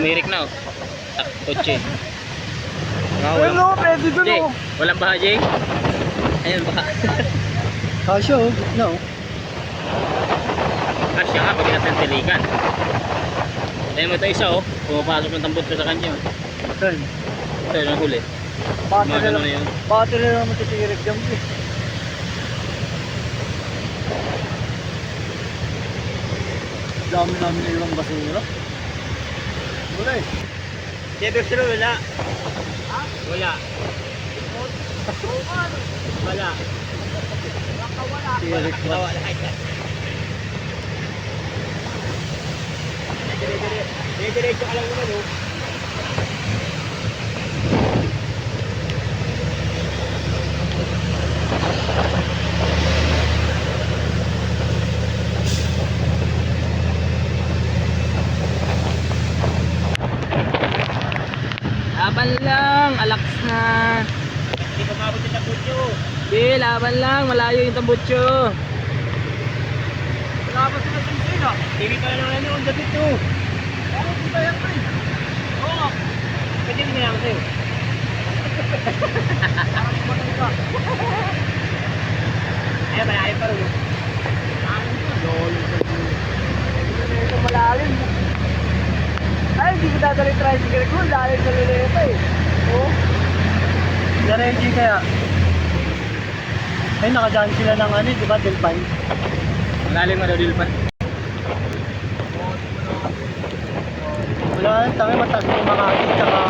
tumirik na oh. Kotse. Ayun no, pwede dun Jay, oh. walang baha, Jay? Ayun, baha. Kasya oh, no. Kasya nga, pag natin tilikan. Ayun mo ito isa oh. Pumapasok ng tambot ko sa kanya. Saan? Ito yun ang huli. Battery Mga na ganun na yun. battery na naman titirik dyan eh. Dami namin na ilang basura. Wala eh. Dito sila wala. Ha? Wala. Wala. Tirik ba? Wala. Diretso ka lang naman oh. Laban lang, alaks na. Hindi pa mabot yung tambutso. Hindi, laban lang, malayo yung tambutso. Wala ba sila sinsin ah? Hindi pa lang ano, ang dapit to. Ano ba yan pre? Oo. Pwede rin naman sa'yo. Parang matay ka. Ayun, malayo pa rin. Ito malalim. Ay, hindi ko dadali tricycle ko. Dahil sa luleta eh. Oo. Diretso kaya. Ay, nakadaan sila ng ano, di ba? Delpan. Malalim nga daw dilpan. Wala, tangi mataas yung mga akin. Tsaka